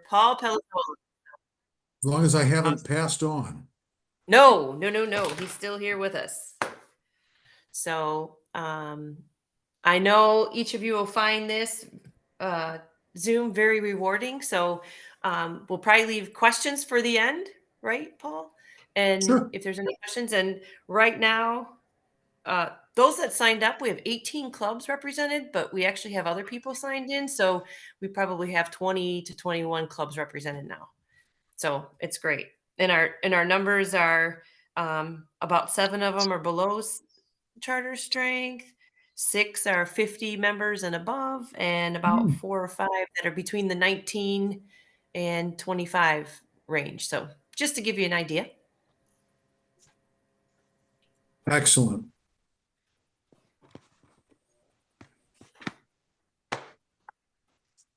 Paul Palazzolo. As long as I haven't passed on. No, no, no, no. He's still here with us. So I know each of you will find this uh, Zoom very rewarding. So we'll probably leave questions for the end, right, Paul? And Sure. if there's any questions, and right now, those that signed up, we have 18 clubs represented, but we actually have other people signed in. So we probably have 20 to 21 clubs represented now. So it's great. And our numbers are about 7 of them are below charter strength, 6 are 50 members and above, and about Hmm. 4 or 5 that are between the 19 and 25 range. So just to give you an idea. Excellent.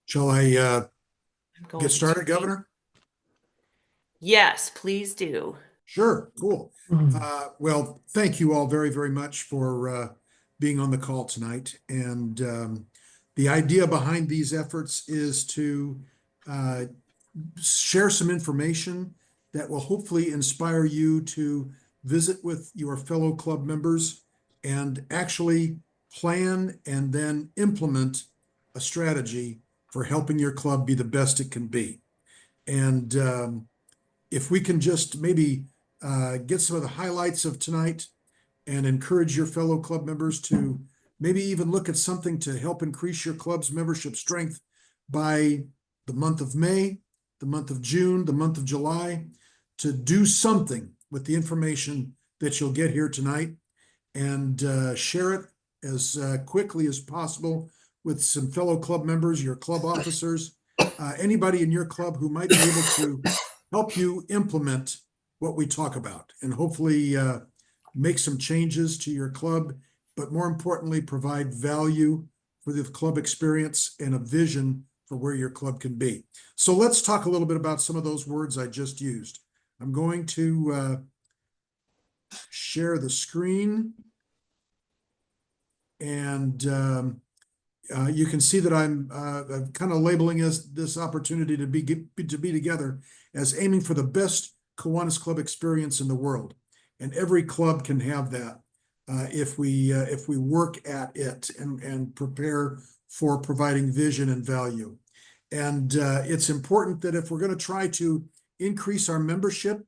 Shall I I'm get going to started, Governor? Yes, please do. Sure. Cool. Well, thank you all very, very much for being on the call tonight. And the idea behind these efforts is to uh, share some information that will hopefully inspire you to visit with your fellow club members and actually plan and then implement a strategy for helping your club be the best it can be. And if we can just maybe get some of the highlights of tonight and encourage your fellow club members to maybe even look at something to help increase your club's membership strength by the month of May, the month of June, the month of July, to do something with the information that you'll get here tonight and share it as quickly as possible with some fellow club members, your club officers, anybody in your club who might be able to help you implement what we talk about and hopefully make some changes to your club, but more importantly, provide value for the club experience and a vision for where your club can be. So let's talk a little bit about some of those words I just used. I'm going to share the screen, and you can see that I'm kind of labeling this opportunity to be together as aiming for the best Kiwanis Club experience in the world, and every club can have that if we work at it and prepare for providing vision and value. And it's important that if we're going to try to increase our membership,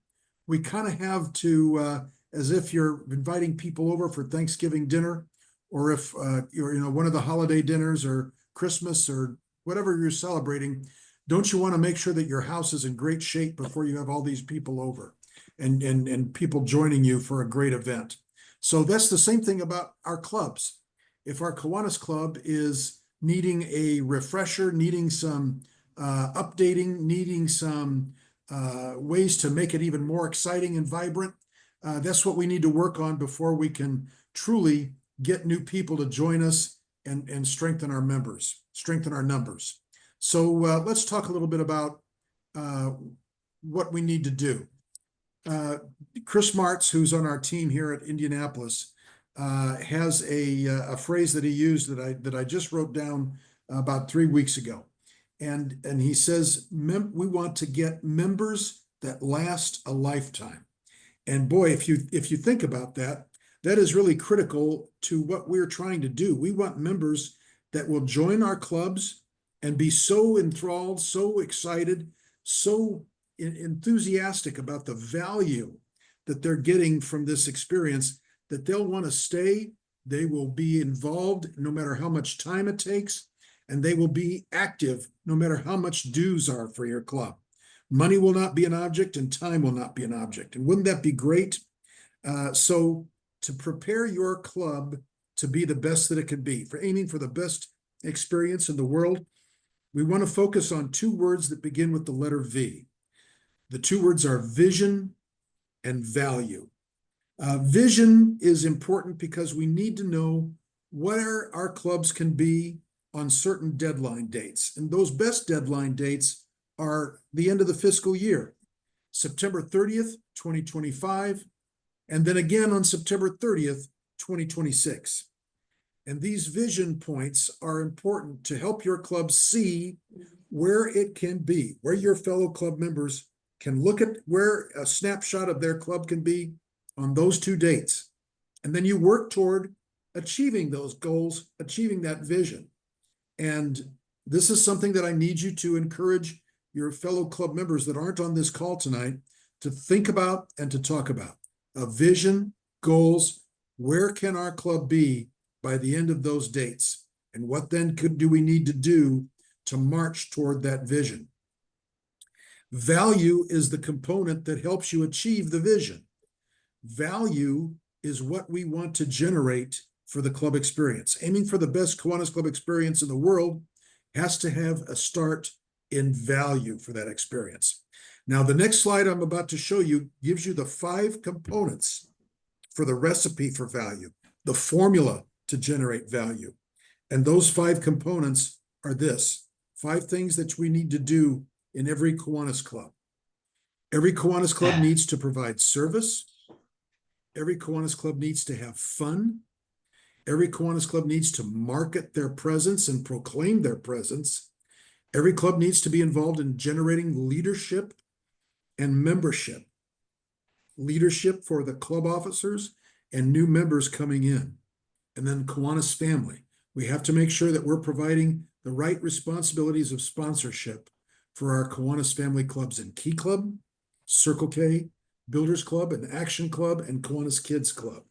we kind of have to, as if you're inviting people over for Thanksgiving dinner, or if you're, one of the holiday dinners or Christmas or whatever you're celebrating, don't you want to make sure that your house is in great shape before you have all these people over and people joining you for a great event? So that's the same thing about our clubs. If our Kiwanis Club is needing a refresher, needing some updating, needing some ways to make it even more exciting and vibrant, that's what we need to work on before we can truly get new people to join us and strengthen our members, strengthen our numbers. So let's talk a little bit about what we need to do. Chris Martz, who's on our team here at Indianapolis, has a phrase that he used that I just wrote down about 3 weeks ago. And he says, we want to get members that last a lifetime. And boy, if you think about that, that is really critical to what we're trying to do. We want members that will join our clubs and be so enthralled, so excited, so enthusiastic about the value that they're getting from this experience that they'll want to stay. They will be involved no matter how much time it takes, and they will be active no matter how much dues are for your club. Money will not be an object and time will not be an object. And wouldn't that be great? So to prepare your club to be the best that it can be, for aiming for the best experience in the world, we want to focus on 2 words that begin with the letter V. The 2 words are vision and value. Vision is important because we need to know where our clubs can be on certain deadline dates. And those best deadline dates are the end of the fiscal year, September 30th, 2025, and then again on September 30th, 2026. And these vision points are important to help your club see where it can be, where your fellow club members can look at where a snapshot of their club can be on those 2 dates. And then you work toward achieving those goals, achieving that vision. And this is something that I need you to encourage your fellow club members that aren't on this call tonight to think about and to talk about. A vision, goals, where can our club be by the end of those dates? And what then do we need to do to march toward that vision? Value is the component that helps you achieve the vision. Value is what we want to generate for the club experience. Aiming for the best Kiwanis Club experience in the world has to have a start in value for that experience. Now, the next slide I'm about to show you gives you the 5 components for the recipe for value, the formula to generate value. And those 5 components are this: 5 things that we need to do in every Kiwanis Club. Every Kiwanis Club needs to provide service. Every Kiwanis Club needs to have fun. Every Kiwanis Club needs to market their presence and proclaim their presence. Every club needs to be involved in generating leadership and membership. Leadership for the club officers and new members coming in. And then Kiwanis family. We have to make sure that we're providing the right responsibilities of sponsorship for our Kiwanis family clubs in Key Club, Circle K, Builders Club, and Action Club, and Kiwanis Kids Club.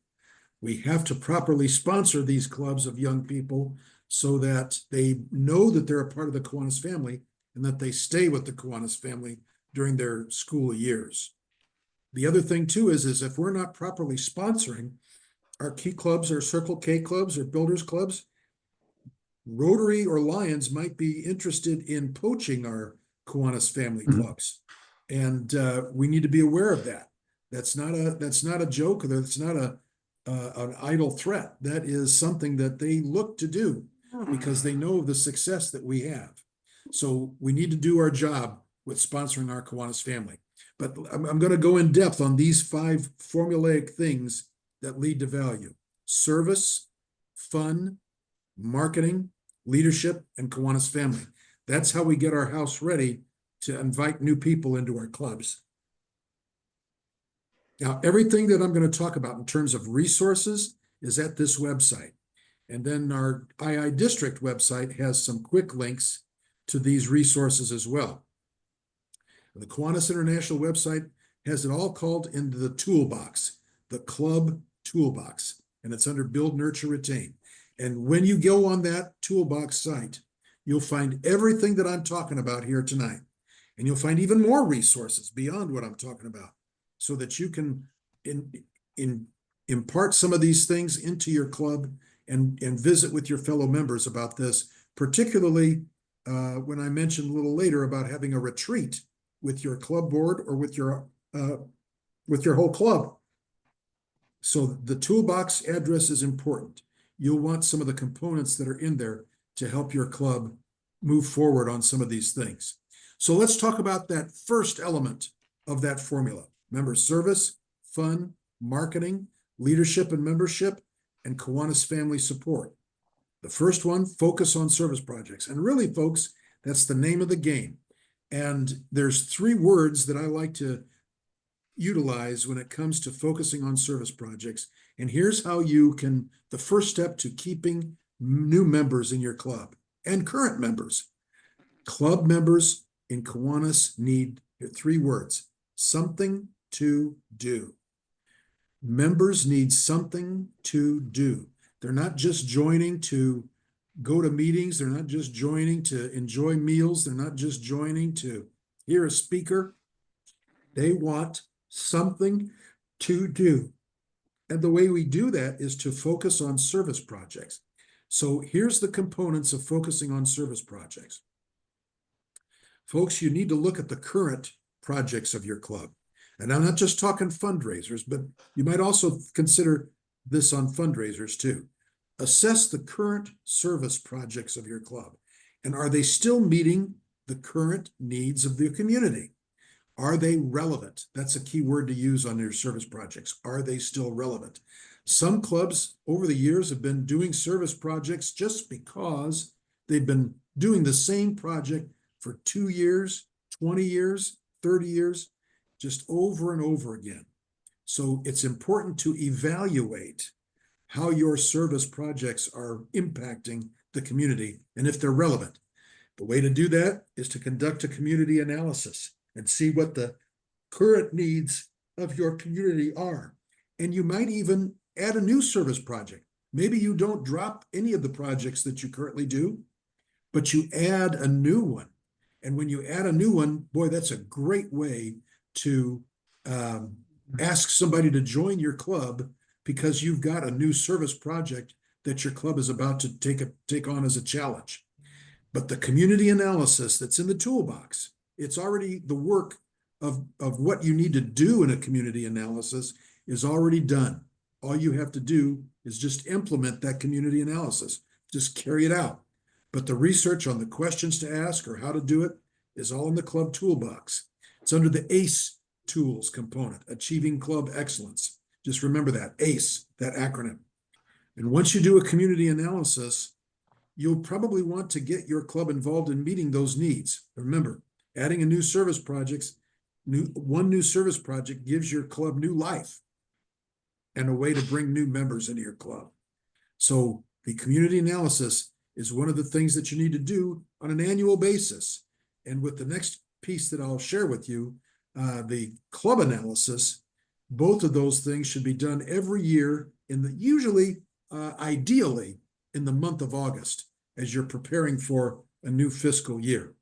We have to properly sponsor these clubs of young people so that they know that they're a part of the Kiwanis family and that they stay with the Kiwanis family during their school years. The other thing too is if we're not properly sponsoring our Key Clubs or Circle K clubs or Builders Clubs, Rotary or Lions might be interested in poaching our Kiwanis family clubs. And we need to be aware of that. That's not a joke, or that's not an idle threat. That is something that they look to do because they know the success that we have. So we need to do our job with sponsoring our Kiwanis family. But I'm going to go in depth on these 5 formulaic things that lead to value: service, fun, marketing, leadership, and Kiwanis family. That's how we get our house ready to invite new people into our clubs. Now, everything that I'm going to talk about in terms of resources is at this website. And then our II District website has some quick links to these resources as well. The Kiwanis International website has it all called into the toolbox, the club toolbox, and it's under Build, Nurture, Retain. And when you go on that toolbox site, you'll find everything that I'm talking about here tonight. And you'll find even more resources beyond what I'm talking about so that you can impart some of these things into your club and visit with your fellow members about this, particularly when I mentioned a little later about having a retreat with your club board or with your whole club. So the toolbox address is important. You'll want some of the components that are in there to help your club move forward on some of these things. So let's talk about that first element of that formula. Remember, service, fun, marketing, leadership and membership, and Kiwanis family support. The first one, focus on service projects. And really, folks, that's the name of the game. And there's 3 words that I like to utilize when it comes to focusing on service projects. And here's how you can, the first step to keeping new members in your club and current members. Club members in Kiwanis need 3 words: something to do. Members need something to do. They're not just joining to go to meetings. They're not just joining to enjoy meals. They're not just joining to hear a speaker. They want something to do. And the way we do that is to focus on service projects. So here's the components of focusing on service projects. Folks, you need to look at the current projects of your club. And I'm not just talking fundraisers, but you might also consider this on fundraisers too. Assess the current service projects of your club. And are they still meeting the current needs of the community? Are they relevant? That's a key word to use on your service projects. Are they still relevant? Some clubs over the years have been doing service projects just because they've been doing the same project for 2 years, 20 years, 30 years, just over and over again. So it's important to evaluate how your service projects are impacting the community and if they're relevant. The way to do that is to conduct a community analysis and see what the current needs of your community are. And you might even add a new service project. Maybe you don't drop any of the projects that you currently do, but you add a new one. And when you add a new one, boy, that's a great way to ask somebody to join your club because you've got a new service project that your club is about to take on as a challenge. But the community analysis that's in the toolbox, it's already the work of what you need to do in a community analysis is already done. All you have to do is just implement that community analysis, just carry it out. But the research on the questions to ask or how to do it is all in the club toolbox. It's under the ACE tools component, Achieving Club Excellence. Just remember that, ACE, that acronym. And once you do a community analysis, you'll probably want to get your club involved in meeting those needs. Remember, adding a new service project gives your club new life and a way to bring new members into your club. So the community analysis is one of the things that you need to do on an annual basis. And with the next piece that I'll share with you, the club analysis, both of those things should be done every year ideally in the month of August as you're preparing for a new fiscal year.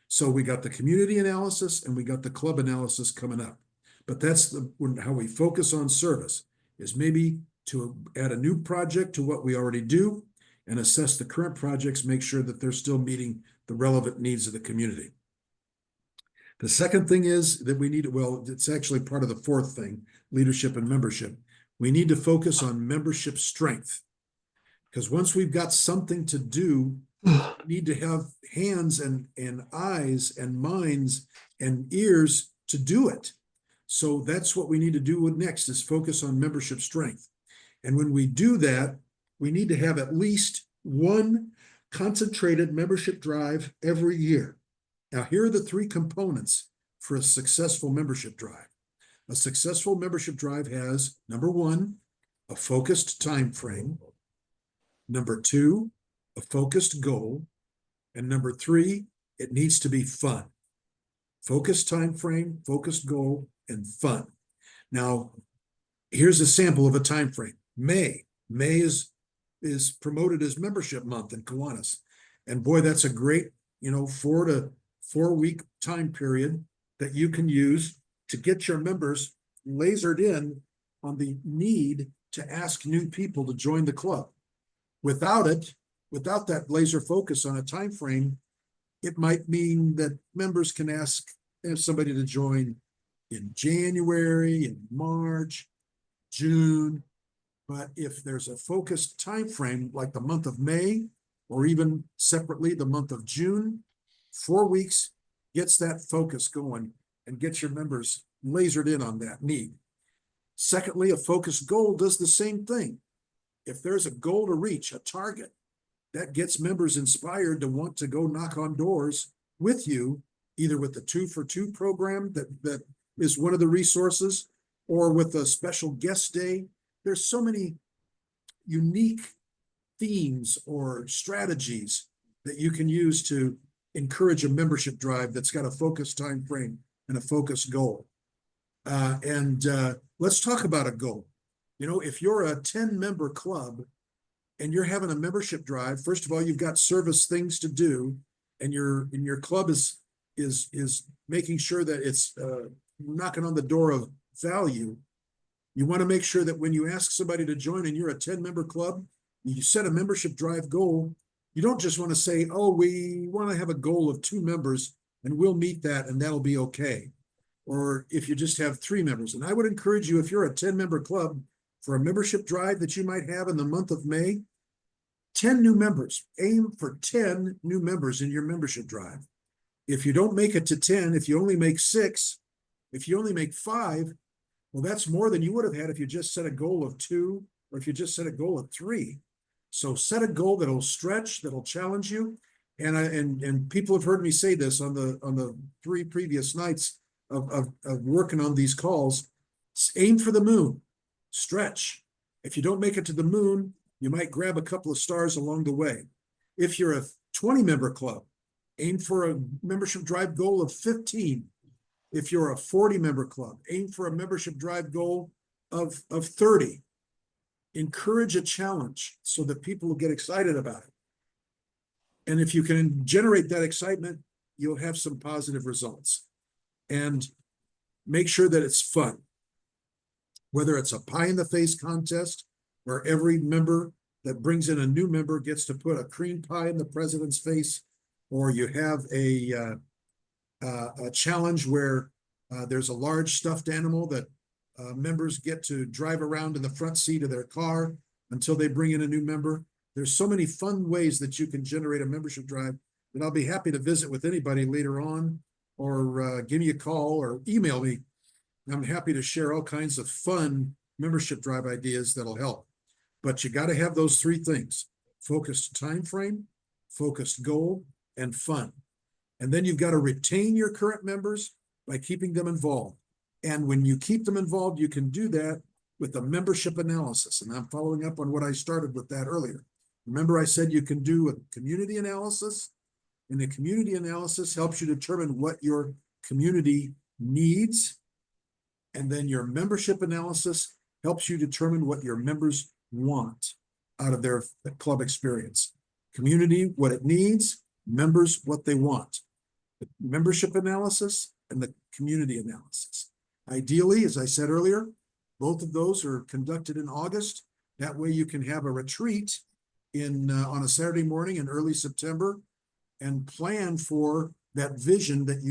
So we got the community analysis and we got the club analysis coming up. But that's how we focus on service, is maybe to add a new project to what we already do and assess the current projects, make sure that they're still meeting the relevant needs of the community. The second thing is that we need, well, it's actually part of the fourth thing, leadership and membership. We need to focus on membership strength, because once we've got something to do, we need to have hands and eyes and minds and ears to do it. So that's what we need to do next, is focus on membership strength. And when we do that, we need to have at least one concentrated membership drive every year. Now, here are the three components for a successful membership drive. A successful membership drive has, number one, a focused time frame. Number two, a focused goal. And number three, it needs to be fun. Focused time frame, focused goal, and fun. Now, here's a sample of a time frame. May is promoted as membership month in Kiwanis. And boy, that's a great, 4 to 4 week time period that you can use to get your members lasered in on the need to ask new people to join the club. Without that laser focus on a time frame, it might mean that members can ask somebody to join in January, in March, June. But if there's a focused time frame like the month of May, or even separately the month of June, 4 weeks gets that focus going and gets your members lasered in on that need. Secondly, a focused goal does the same thing. If there's a goal to reach, a target, that gets members inspired to want to go knock on doors with you, either with the 2-for-2 program that is one of the resources, or with a special guest day. There's so many unique themes or strategies that you can use to encourage a membership drive that's got a focused time frame and a focused goal. Let's talk about a goal. If you're a 10-member club and you're having a membership drive, first of all, you've got service things to do, and your club is making sure that it's knocking on the door of value. You want to make sure that when you ask somebody to join and you're a 10-member club, you set a membership drive goal. You don't just want to say, oh, we want to have a goal of 2 members and we'll meet that and that'll be okay. Or if you just have 3 members. And I would encourage you, if you're a 10-member club, for a membership drive that you might have in the month of May, 10 new members. Aim for 10 new members in your membership drive. If you don't make it to 10, if you only make 6, if you only make 5, well, that's more than you would have had if you just set a goal of 2, or if you just set a goal of 3. So set a goal that'll stretch, that'll challenge you, And people have heard me say this on the 3 previous nights of working on these calls. Aim for the moon, stretch. If you don't make it to the moon, you might grab a couple of stars along the way. If you're a 20-member club, aim for a membership drive goal of 15. If you're a 40-member club, aim for a membership drive goal of 30. Encourage a challenge so that people will get excited about it. And if you can generate that excitement, you'll have some positive results. And make sure that it's fun. Whether it's a pie in the face contest where every member that brings in a new member gets to put a cream pie in the president's face, or you have a challenge where there's a large stuffed animal that members get to drive around in the front seat of their car until they bring in a new member. There's so many fun ways that you can generate a membership drive that I'll be happy to visit with anybody later on, or give me a call or email me. I'm happy to share all kinds of fun membership drive ideas that'll help. But you got to have those 3 things: focused time frame, focused goal, and fun. And then you've got to retain your current members by keeping them involved. And when you keep them involved, you can do that with a membership analysis. And I'm following up on what I started with that earlier. Remember, I said you can do a community analysis, and the community analysis helps you determine what your community needs. And then your membership analysis helps you determine what your members want out of their club experience. Community, what it needs; members, what they want. The membership analysis and the community analysis. Ideally, as I said earlier, both of those are conducted in August. That way you can have a retreat on a Saturday morning in early September and plan for that vision that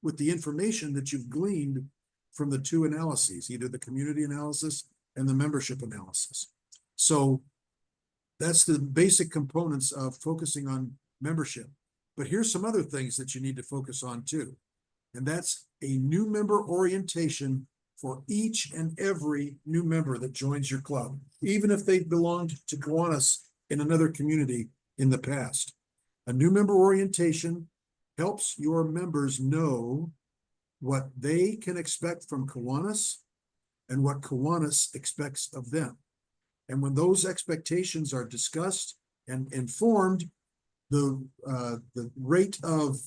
with the information that you've gleaned from the 2 analyses, either the community analysis and the membership analysis. So that's the basic components of focusing on membership. But here's some other things that you need to focus on too. And that's a new member orientation for each and every new member that joins your club, even if they've belonged to Kiwanis in another community in the past. A new member orientation helps your members know what they can expect from Kiwanis and what Kiwanis expects of them. And when those expectations are discussed and informed, the rate of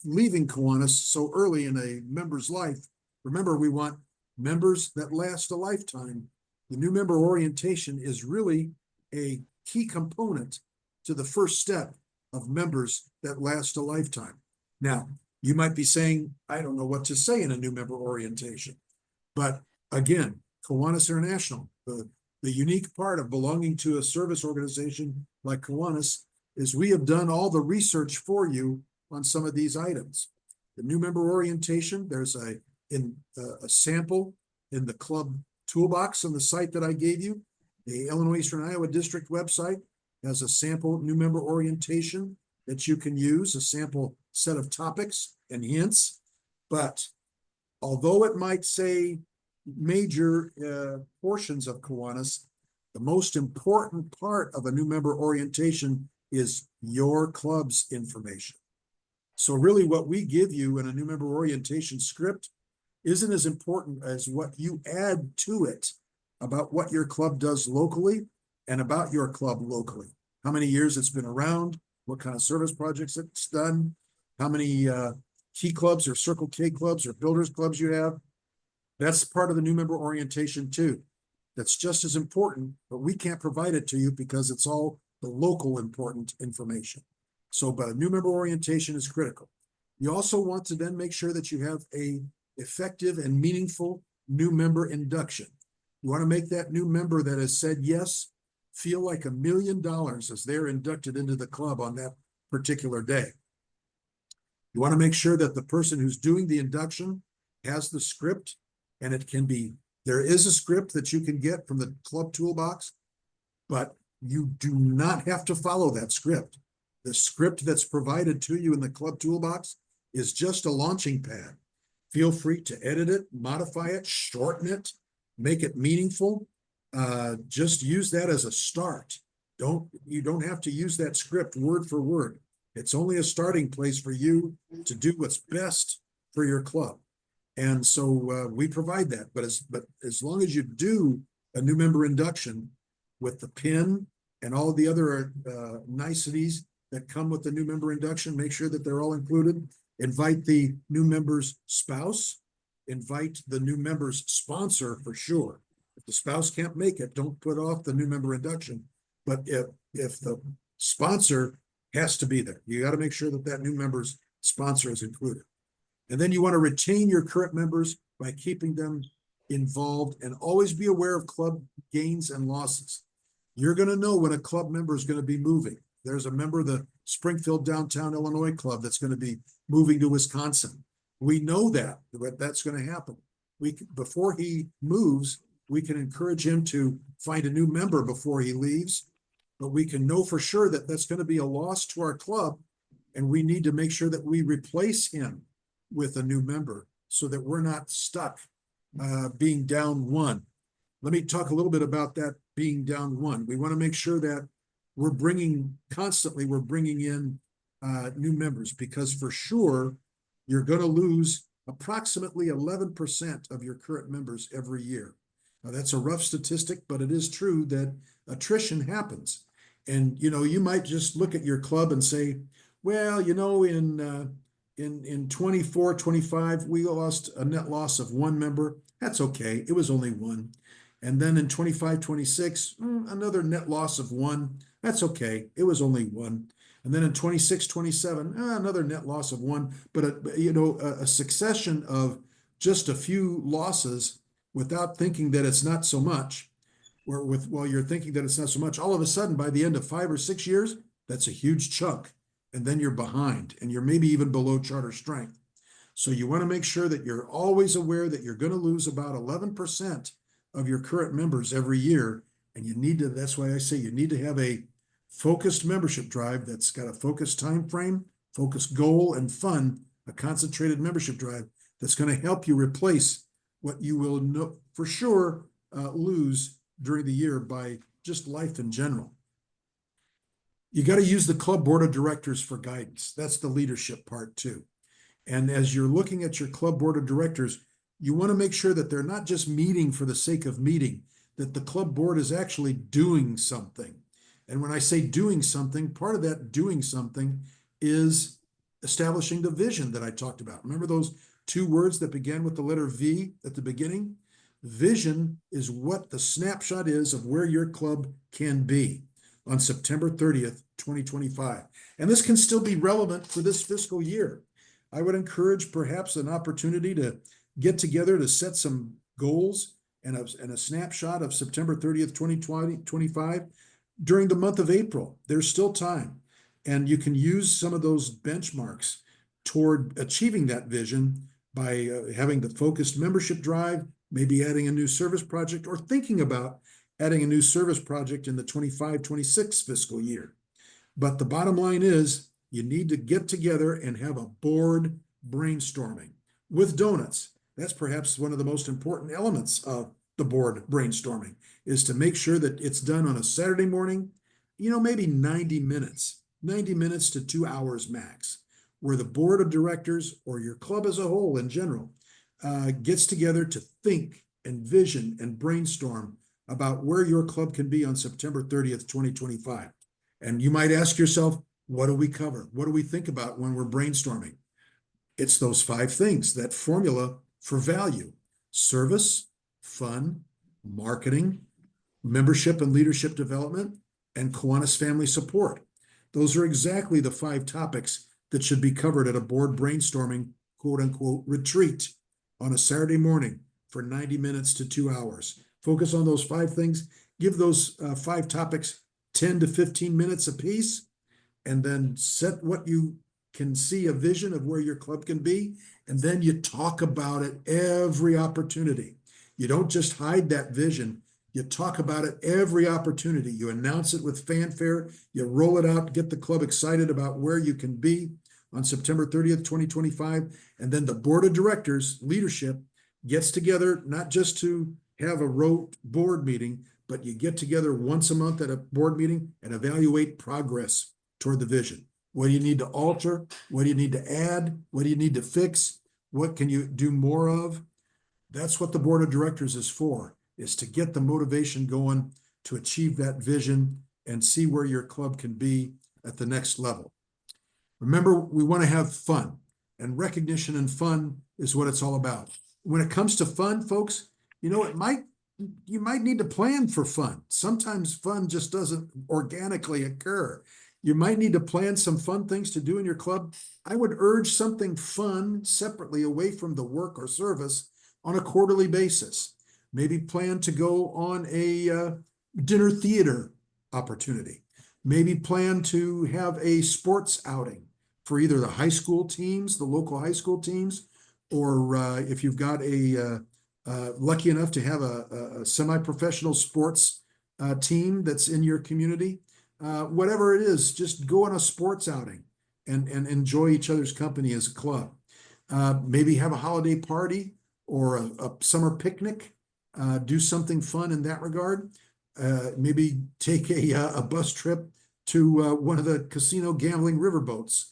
leaving Kiwanis so early in a member's life, remember, we want members that last a lifetime. The new member orientation is really a key component to the first step of members that last a lifetime. Now, you might be saying, I don't know what to say in a new member orientation. But again, Kiwanis International, the unique part of belonging to a service organization like Kiwanis is we have done all the research for you on some of these items. The new member orientation, there's a sample in the club toolbox on the site that I gave you. The Illinois Eastern Iowa District website has a sample new member orientation that you can use, a sample set of topics and hints. But although it might say major portions of Kiwanis, the most important part of a new member orientation is your club's information. So really what we give you in a new member orientation script isn't as important as what you add to it about what your club does locally and about your club locally. How many years it's been around, what kind of service projects it's done, how many key clubs or Circle K clubs or builders clubs you have. That's part of the new member orientation too. That's just as important, but we can't provide it to you because it's all the local important information. So, but a new member orientation is critical. You also want to then make sure that you have a effective and meaningful new member induction. You want to make that new member that has said yes feel like $1 million as they're inducted into the club on that particular day. You want to make sure that the person who's doing the induction has the script, and it can be, there is a script that you can get from the club toolbox, but you do not have to follow that script. The script that's provided to you in the club toolbox is just a launching pad. Feel free to edit it, modify it, shorten it, make it meaningful. Just use that as a start. You don't have to use that script word for word. It's only a starting place for you to do what's best for your club. And so we provide that. But as long as you do a new member induction with the pin and all the other niceties that come with the new member induction, make sure that they're all included. Invite the new member's spouse. Invite the new member's sponsor for sure. If the spouse can't make it, don't put off the new member induction. But if the sponsor has to be there, you got to make sure that that new member's sponsor is included. And then you want to retain your current members by keeping them involved and always be aware of club gains and losses. You're going to know when a club member is going to be moving. There's a member of the Springfield Downtown Illinois Club that's going to be moving to Wisconsin. We know that, but that's going to happen. Before he moves, we can encourage him to find a new member before he leaves, but we can know for sure that that's going to be a loss to our club, and we need to make sure that we replace him with a new member so that we're not stuck being down one. Let me talk a little bit about that being down one. We want to make sure that we're bringing in new members, because for sure you're going to lose approximately 11% of your current members every year. Now, that's a rough statistic, but it is true that attrition happens. And, you might just look at your club and say, well, in 24, 25, we lost a net loss of one member. That's okay. It was only one. And then in 25, 26, another net loss of one. That's okay. It was only one. And then in 26, 27, another net loss of one. But, a succession of just a few losses without thinking that it's not so much, while you're thinking that it's not so much, all of a sudden, by the end of 5 or 6 years, that's a huge chunk. And then you're behind, and you're maybe even below charter strength. So you want to make sure that you're always aware that you're going to lose about 11% of your current members every year. And that's why I say you need to have a focused membership drive that's got a focused time frame, focused goal, and fun, a concentrated membership drive that's going to help you replace what you will know for sure lose during the year by just life in general. You got to use the club board of directors for guidance. That's the leadership part too. And as you're looking at your club board of directors, you want to make sure that they're not just meeting for the sake of meeting, that the club board is actually doing something. And when I say doing something, part of that doing something is establishing the vision that I talked about. Remember those 2 words that began with the letter V at the beginning? Vision is what the snapshot is of where your club can be on September 30th, 2025. And this can still be relevant for this fiscal year. I would encourage perhaps an opportunity to get together to set some goals and a snapshot of September 30th, 2025 during the month of April. There's still time. And you can use some of those benchmarks toward achieving that vision by having the focused membership drive, maybe adding a new service project, or thinking about adding a new service project in the 25-26 fiscal year. But the bottom line is you need to get together and have a board brainstorming with donuts. That's perhaps one of the most important elements of the board brainstorming, is to make sure that it's done on a Saturday morning, maybe 90 minutes to 2 hours max, where the board of directors or your club as a whole in general gets together to think and vision and brainstorm about where your club can be on September 30th, 2025. And you might ask yourself, what do we cover? What do we think about when we're brainstorming? It's those 5 things, that formula for value: service, fun, marketing, membership and leadership development, and Kiwanis family support. Those are exactly the 5 topics that should be covered at a board brainstorming, quote unquote, retreat on a Saturday morning for 90 minutes to 2 hours. Focus on those 5 things, give those 5 topics 10 to 15 minutes apiece, and then set what you can see a vision of where your club can be. And then you talk about it every opportunity. You don't just hide that vision. You talk about it every opportunity. You announce it with fanfare. You roll it out, get the club excited about where you can be on September 30th, 2025. And then the board of directors, leadership, gets together not just to have a rote board meeting, but you get together once a month at a board meeting and evaluate progress toward the vision. What do you need to alter? What do you need to add? What do you need to fix? What can you do more of? That's what the board of directors is for, is to get the motivation going to achieve that vision and see where your club can be at the next level. Remember, we want to have fun, and recognition and fun is what it's all about. When it comes to fun, folks, you might need to plan for fun. Sometimes fun just doesn't organically occur. You might need to plan some fun things to do in your club. I would urge something fun separately away from the work or service on a quarterly basis. Maybe plan to go on a dinner theater opportunity. Maybe plan to have a sports outing for either the high school teams, the local high school teams, or if you've got lucky enough to have a semi-professional sports team that's in your community, whatever it is, just go on a sports outing and enjoy each other's company as a club. Maybe have a holiday party or a summer picnic. Do something fun in that regard. Maybe take a bus trip to one of the casino gambling riverboats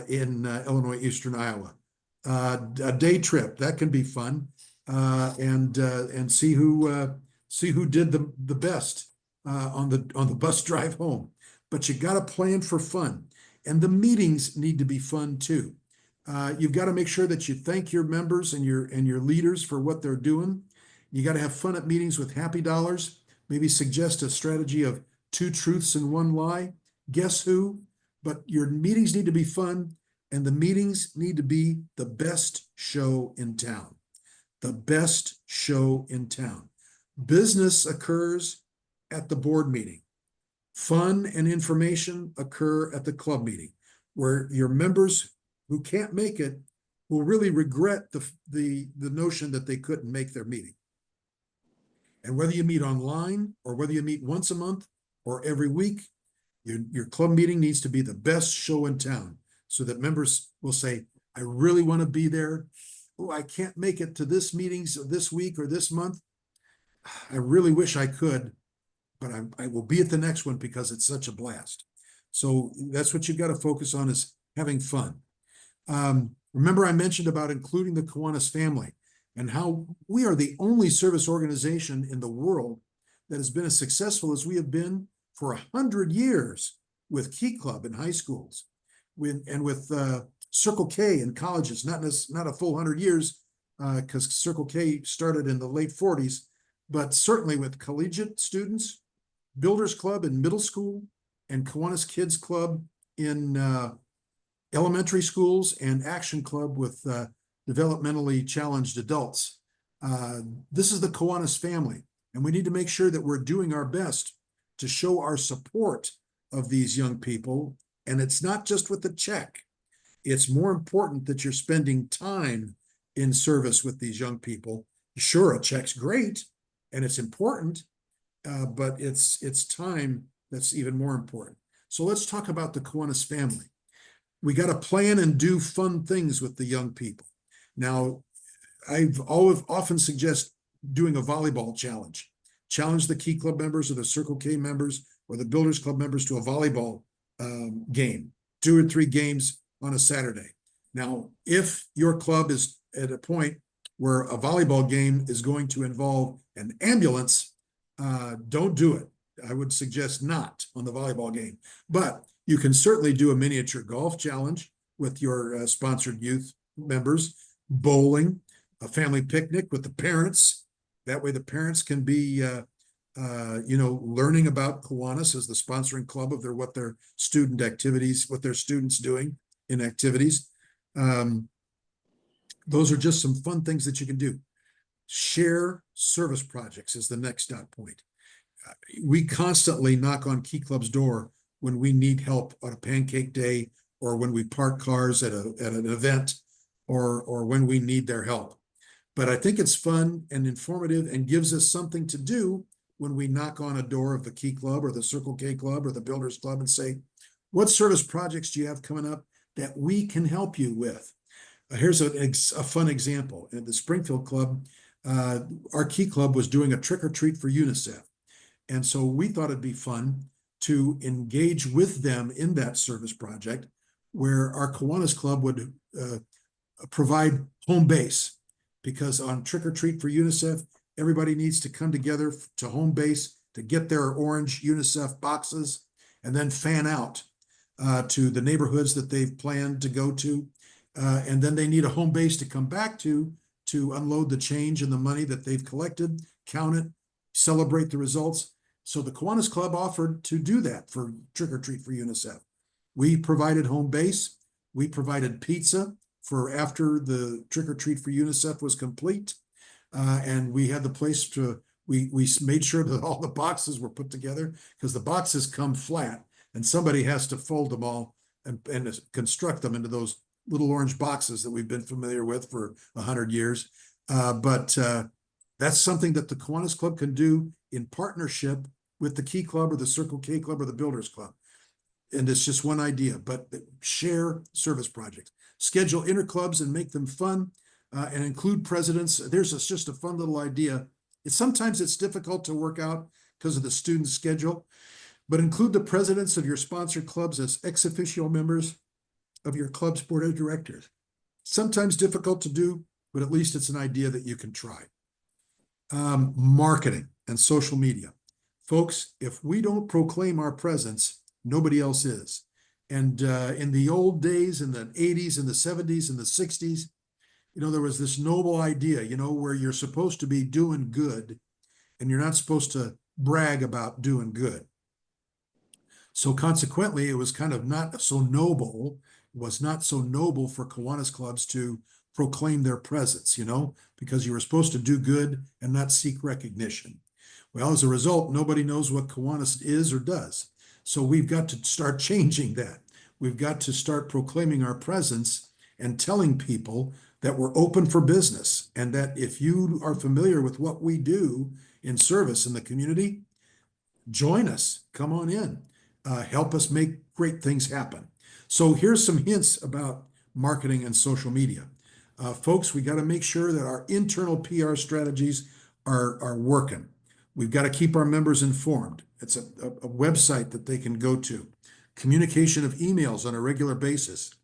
in Illinois, Eastern Iowa. A day trip, that can be fun. And see who did the best on the bus drive home. But you got to plan for fun, and the meetings need to be fun too. You've got to make sure that you thank your members and your leaders for what they're doing. You got to have fun at meetings with happy dollars. Maybe suggest a strategy of 2 truths and 1 lie. Guess who? But your meetings need to be fun, and the meetings need to be the best show in town. The best show in town. Business occurs at the board meeting. Fun and information occur at the club meeting, where your members who can't make it will really regret the notion that they couldn't make their meeting. And whether you meet online or whether you meet once a month or every week, your club meeting needs to be the best show in town, so that members will say, I really want to be there. Oh, I can't make it to this meetings this week or this month. I really wish I could, but I will be at the next one because it's such a blast. So that's what you've got to focus on, is having fun. Remember, I mentioned about including the Kiwanis family and how we are the only service organization in the world that has been as successful as we have been for 100 years with Key Club in high schools, with Circle K in colleges, not a full 100 years, because Circle K started in the late 40s, but certainly with collegiate students, Builders Club in middle school, and Kiwanis Kids Club in elementary schools, and Action Club with developmentally challenged adults. This is the Kiwanis family, and we need to make sure that we're doing our best to show our support of these young people. And it's not just with the check. It's more important that you're spending time in service with these young people. Sure, a check's great and it's important, but it's time that's even more important. So let's talk about the Kiwanis family. We got to plan and do fun things with the young people. Now, I've often suggest doing a volleyball challenge. Challenge the Key Club members or the Circle K members or the Builders Club members to a volleyball game, 2 or 3 games on a Saturday. Now, if your club is at a point where a volleyball game is going to involve an ambulance, don't do it. I would suggest not on the volleyball game. But you can certainly do a miniature golf challenge with your sponsored youth members, bowling, a family picnic with the parents. That way the parents can be, learning about Kiwanis as the sponsoring club of what their student activities, what their students doing in activities. Those are just some fun things that you can do. Share service projects is the next dot point. We constantly knock on Key Club's door when we need help on a pancake day, or when we park cars at an event, or when we need their help. But I think it's fun and informative and gives us something to do when we knock on a door of the Key Club or the Circle K Club or the Builders Club and say, what service projects do you have coming up that we can help you with? Here's a fun example. At the Springfield Club, our Key Club was doing a trick or treat for UNICEF. And so we thought it'd be fun to engage with them in that service project where our Kiwanis Club would provide home base, because on Trick or Treat for UNICEF, everybody needs to come together to home base to get their orange UNICEF boxes and then fan out to the neighborhoods that they've planned to go to. And then they need a home base to come back to unload the change and the money that they've collected, count it, celebrate the results. So the Kiwanis Club offered to do that for Trick or Treat for UNICEF. We provided home base. We provided pizza for after the Trick or Treat for UNICEF was complete. And we had the place we made sure that all the boxes were put together, because the boxes come flat and somebody has to fold them all and construct them into those little orange boxes that we've been familiar with for 100 years. But that's something that the Kiwanis Club can do in partnership with the Key Club or the Circle K Club or the Builders Club. And it's just one idea, but share service projects. Schedule interclubs and make them fun, and include presidents. There's just a fun little idea. Sometimes it's difficult to work out because of the student schedule, but include the presidents of your sponsored clubs as ex officio members of your club's board of directors. Sometimes difficult to do, but at least it's an idea that you can try. Marketing and social media. Folks, if we don't proclaim our presence, nobody else is. And in the old days, in the 80s and the 70s and the 60s, there was this noble idea, where you're supposed to be doing good and you're not supposed to brag about doing good. So consequently, it was kind of not so noble. It was not so noble for Kiwanis clubs to proclaim their presence, because you were supposed to do good and not seek recognition. Well, as a result, nobody knows what Kiwanis is or does. So we've got to start changing that. We've got to start proclaiming our presence and telling people that we're open for business, and that if you are familiar with what we do in service in the community, join us, come on in, help us make great things happen. So here's some hints about marketing and social media. Folks, we got to make sure that our internal PR strategies are working. We've got to keep our members informed. It's a website that they can go to. Communication of emails on a regular basis.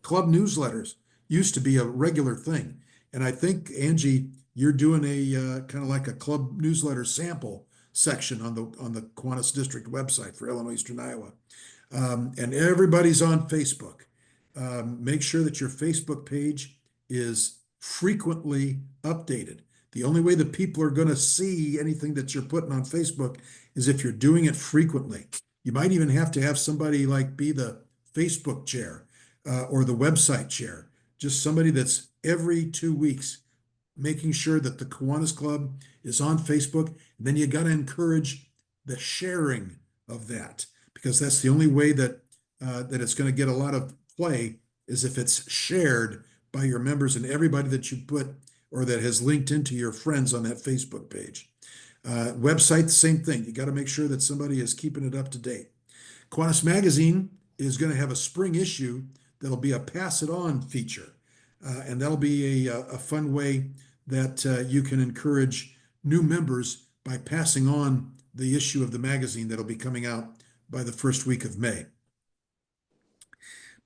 Club newsletters used to be a regular thing. And I think, Angie, you're doing a kind of like a club newsletter sample section on the Kiwanis District website for Illinois Eastern Iowa. And everybody's on Facebook. Make sure that your Facebook page is frequently updated. The only way that people are going to see anything that you're putting on Facebook is if you're doing it frequently. You might even have to have somebody like be the Facebook chair or the website chair, just somebody that's every 2 weeks making sure that the Kiwanis Club is on Facebook. And then you got to encourage the sharing of that, because that's the only way that it's going to get a lot of play, is if it's shared by your members and everybody that you put or that has linked into your friends on that Facebook page. Website, same thing. You got to make sure that somebody is keeping it up to date. Kiwanis Magazine is going to have a spring issue that'll be a pass it on feature. And that'll be a fun way that you can encourage new members by passing on the issue of the magazine that'll be coming out by the first week of May.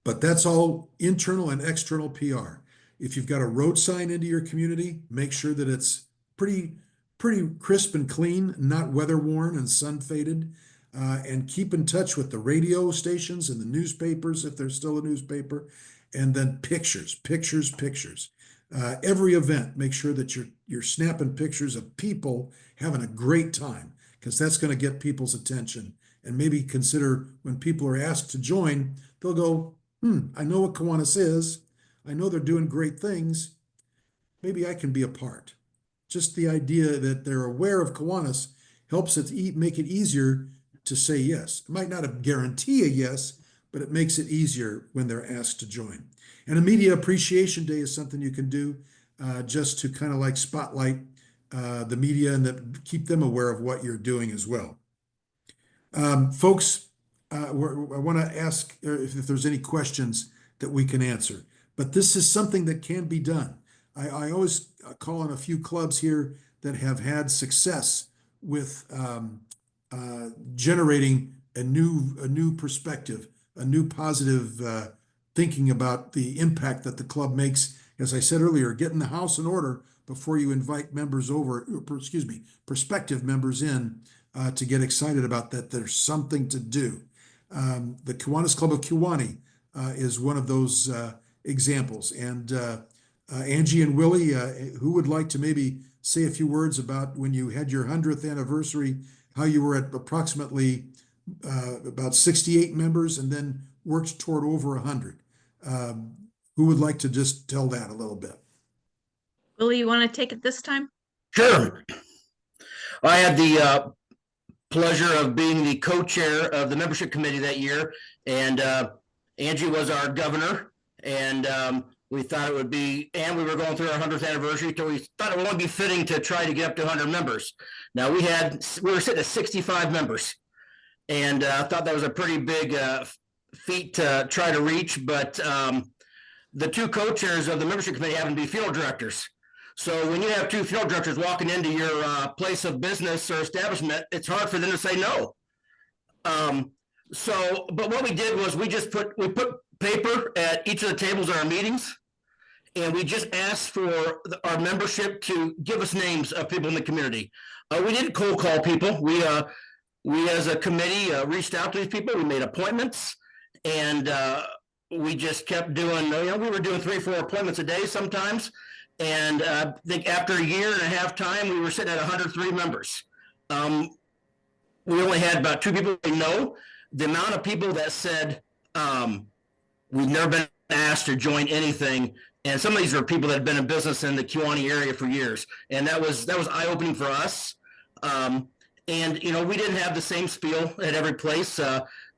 But that's all internal and external PR. If you've got a road sign into your community, make sure that it's pretty crisp and clean, not weather worn and sun faded. And keep in touch with the radio stations and the newspapers, if there's still a newspaper, and then pictures. Every event, make sure that you're snapping pictures of people having a great time, because that's going to get people's attention. And maybe consider when people are asked to join, they'll go, I know what Kiwanis is. I know they're doing great things. Maybe I can be a part. Just the idea that they're aware of Kiwanis helps it make it easier to say yes. It might not guarantee a yes, but it makes it easier when they're asked to join. And a media appreciation day is something you can do just to kind of like spotlight the media and keep them aware of what you're doing as well. Folks, I want to ask if there's any questions that we can answer, but this is something that can be done. I always call on a few clubs here that have had success with generating a new perspective, a new positive thinking about the impact that the club makes. As I said earlier, getting the house in order before you invite members over, excuse me, prospective members in to get excited about that. There's something to do. The Kiwanis Club of Kiwani is one of those examples. And Angie and Willie, who would like to maybe say a few words about when you had your 100th anniversary, how you were at approximately about 68 members and then worked toward over 100? Who would like to just tell that a little bit? Willie, you want to take it this time? Sure. I had the pleasure of being the co-chair of the membership committee that year, and Angie was our governor, and we thought it would be, and we were going through our 100th anniversary, so we thought it would only be fitting to try to get up to 100 members. Now we were sitting at 65 members, and I thought that was a pretty big feat to try to reach, but the two co-chairs of the membership committee happen to be field directors. So when you have two field directors walking into your place of business or establishment, it's hard for them to say no. But what we did was we put paper at each of the tables at our meetings, and we just asked for our membership to give us names of people in the community. We didn't cold call people. We as a committee reached out to these people. We made appointments, and we just kept doing. We were doing 3-4 appointments a day sometimes. And I think after a year and a half time, we were sitting at 103 members. We only had about 2 people we know. The amount of people that said we've never been asked to join anything, and some of these are people that have been in business in the Kewanee area for years, and that was eye-opening for us. And we didn't have the same spiel at every place.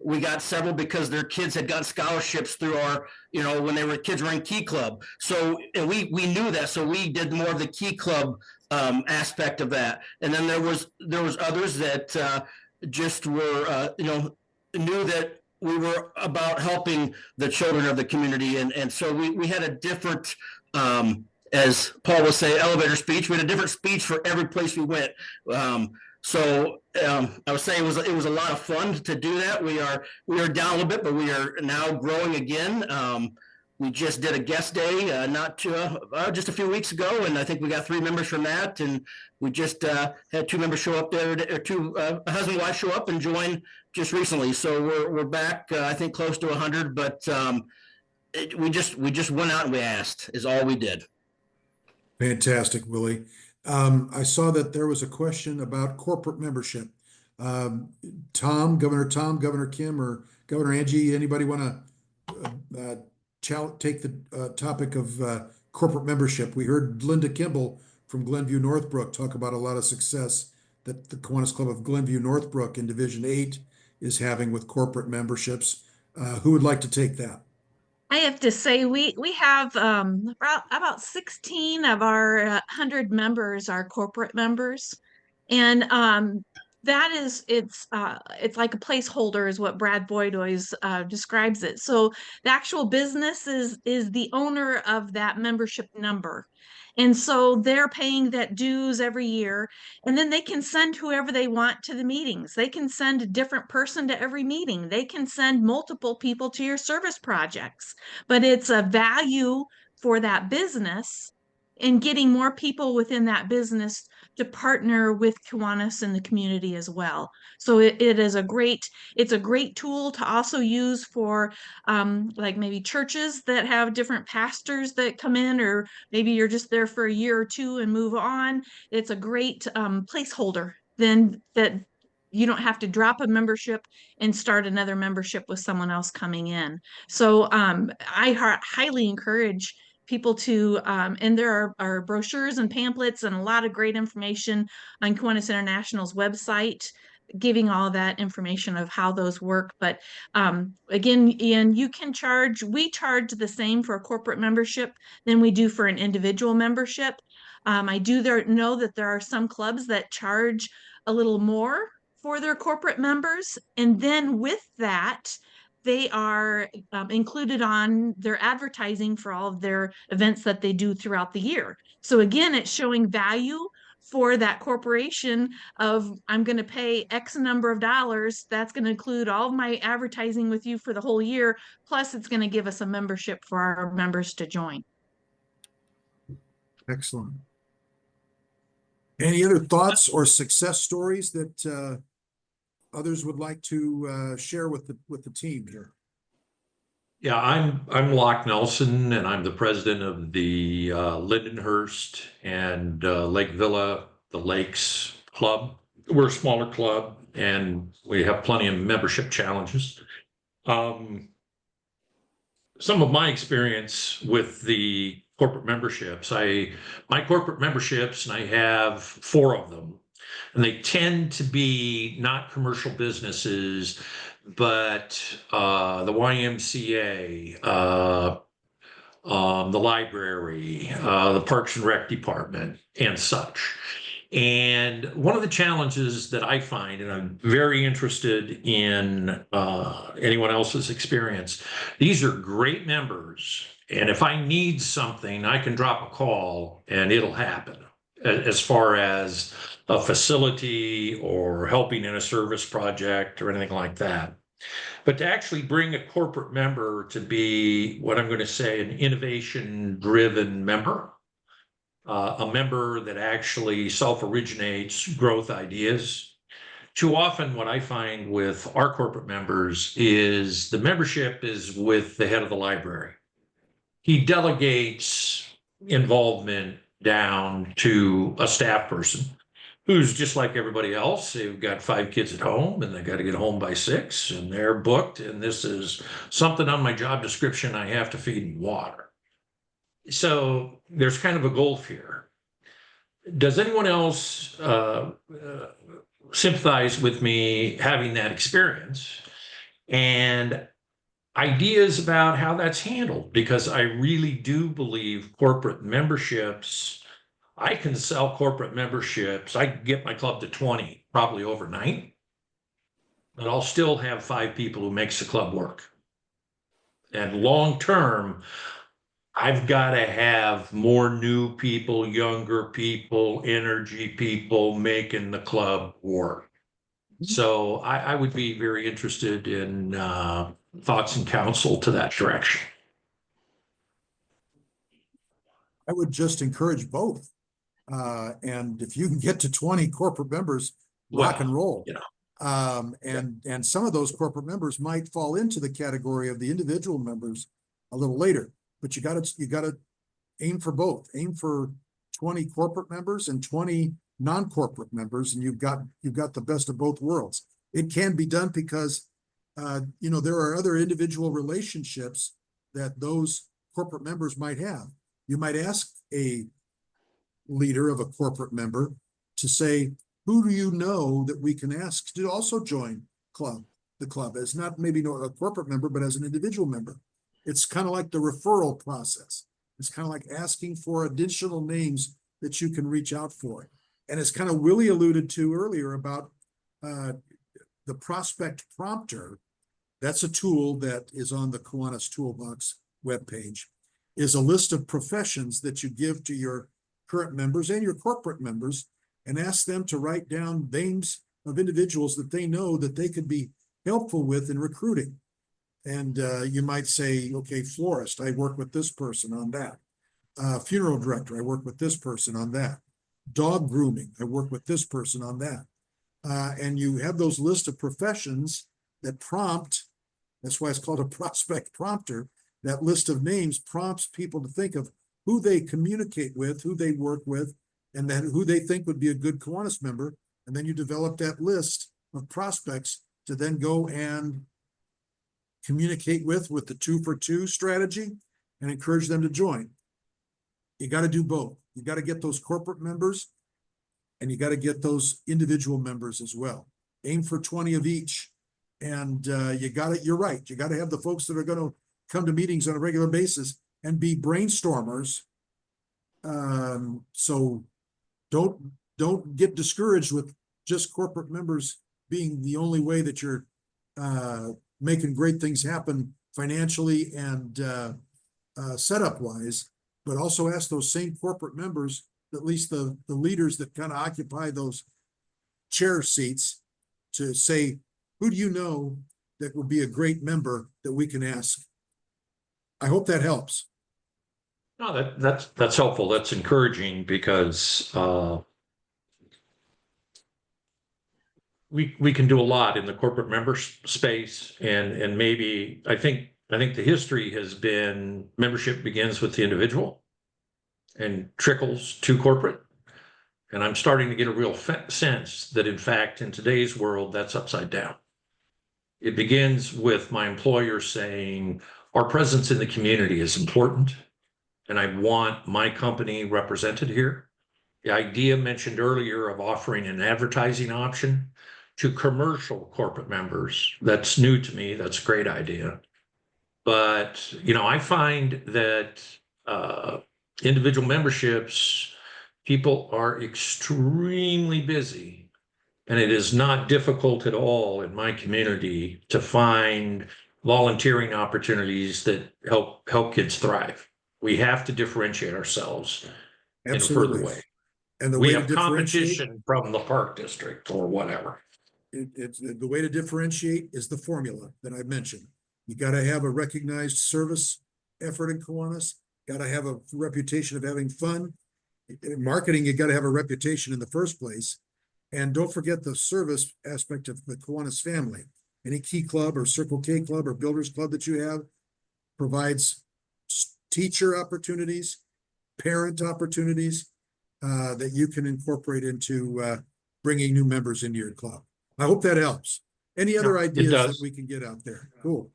We got several because their kids had gotten scholarships through our, when they were kids were in Key Club. So and we knew that, so we did more of the Key Club aspect of that. And then there was others that just were, knew that we were about helping the children of the community. And so we had a different, as Paul would say, elevator speech. We had a different speech for every place we went. So I would say it was a lot of fun to do that. We are down a little bit, but we are now growing again. We just did a guest day just a few weeks ago, and I think we got 3 members from that. And we just had 2 members show up there, or 2 a husband and wife show up and join just recently. So we're back, I think, close to 100. But we just went out and we asked. Is all we did. Fantastic, Willie. I saw that there was a question about corporate membership. Tom, Governor Kim, or Governor Angie, anybody want to take the topic of corporate membership? We heard Linda Kimball from Glenview Northbrook talk about a lot of success that the Kiwanis Club of Glenview Northbrook in Division 8 is having with corporate memberships. Who would like to take that? I have to say we have about 16 of our 100 members are corporate members, and that is it's like a placeholder is what Brad Boyd always describes it. So the actual business is the owner of that membership number. And so they're paying that dues every year, and then they can send whoever they want to the meetings. They can send a different person to every meeting. They can send multiple people to your service projects, but it's a value for that business in getting more people within that business to partner with Kiwanis in the community as well. So it's a great tool to also use for like maybe churches that have different pastors that come in, or maybe you're just there for a year or 2 and move on. It's a great placeholder then that you don't have to drop a membership and start another membership with someone else coming in. So I highly encourage people to, and there are brochures and pamphlets and a lot of great information on Kiwanis International's website, giving all that information of how those work. But again, Ian, we charge the same for a corporate membership than we do for an individual membership. I do know that there are some clubs that charge a little more for their corporate members. And then with that, they are included on their advertising for all of their events that they do throughout the year. So again, it's showing value for that corporation of, I'm going to pay X number of dollars. That's going to include all of my advertising with you for the whole year. Plus, it's going to give us a membership for our members to join. Excellent. Any other thoughts or success stories that others would like to share with the team here? Yeah, I'm Locke Nelson, and I'm the president of the Lindenhurst and Lake Villa, the Lakes Club. We're a smaller club, and we have plenty of membership challenges. Some of my experience with the corporate memberships, my corporate memberships, and I have 4 of them, and they tend to be not commercial businesses, but the YMCA, the library, the Parks and Rec Department, and such. And one of the challenges that I find, and I'm very interested in anyone else's experience, these are great members. And if I need something, I can drop a call and it'll happen, as far as a facility or helping in a service project or anything like that. But to actually bring a corporate member to be what I'm going to say an innovation-driven member, a member that actually self-originates growth ideas. Too often what I find with our corporate members is the membership is with the head of the library. He delegates involvement down to a staff person who's just like everybody else. They've got 5 kids at home and they got to get home by 6 and they're booked. And this is something on my job description I have to feed and water. So there's kind of a gulf here. Does anyone else sympathize with me having that experience and ideas about how that's handled? Because I really do believe corporate memberships, I can sell corporate memberships. I can get my club to 20 probably overnight, but I'll still have 5 people who makes the club work. And long term, I've got to have more new people, younger people, energy people making the club work. So I would be very interested in thoughts and counsel to that direction. I would just encourage both. And if you can get to 20 corporate members, rock and roll. You know. And some of those corporate members might fall into the category of the individual members a little later. But you gotta aim for both. Aim for 20 corporate members and 20 non-corporate members, and you've got the best of both worlds. It can be done because there are other individual relationships that those corporate members might have. You might ask a leader of a corporate member to say, who do you know that we can ask to also join the club as not maybe a corporate member, but as an individual member. It's kind of like the referral process. It's kind of like asking for additional names that you can reach out for. And it's kind of Willie alluded to earlier about the prospect prompter. That's a tool that is on the Kiwanis Toolbox webpage, is a list of professions that you give to your current members and your corporate members and ask them to write down names of individuals that they know that they could be helpful with in recruiting. And you might say, okay, florist, I work with this person on that. Funeral director, I work with this person on that. Dog grooming, I work with this person on that. And you have those list of professions that prompt, that's why it's called a prospect prompter. That list of names prompts people to think of who they communicate with, who they work with, and then who they think would be a good Kiwanis member. And then you develop that list of prospects to then go and communicate with the 2 for 2 strategy and encourage them to join. You got to do both. You got to get those corporate members and you got to get those individual members as well. Aim for 20 of each. And you're right. You got to have the folks that are going to come to meetings on a regular basis and be brainstormers. So don't get discouraged with just corporate members being the only way that you're making great things happen financially and setup wise, but also ask those same corporate members at least the leaders that kind of occupy those chair seats to say, who do you know that would be a great member that we can ask? I hope that helps. No, that's helpful. That's encouraging because we can do a lot in the corporate member space, and maybe I think the history has been membership begins with the individual and trickles to corporate. And I'm starting to get a real sense that, in fact, in today's world, that's upside down. It begins with my employer saying, our presence in the community is important, and I want my company represented here. The idea mentioned earlier of offering an advertising option to commercial corporate members, that's new to me. That's a great idea. But, I find that individual memberships, people are extremely busy, and it is not difficult at all in my community to find volunteering opportunities that help kids thrive. We have to differentiate ourselves in a further Absolutely. way. And the We way to have differentiate, competition from the park district or whatever. it's the way to differentiate is the formula that I mentioned. You got to have a recognized service effort in Kiwanis. Got to have a reputation of having fun. In marketing, you got to have a reputation in the first place. And don't forget the service aspect of the Kiwanis family. Any Key Club or Circle K Club or Builders Club that you have provides teacher opportunities, parent opportunities that you can incorporate into bringing new members into your club. I hope that helps. Any other ideas that we can get out there? Cool.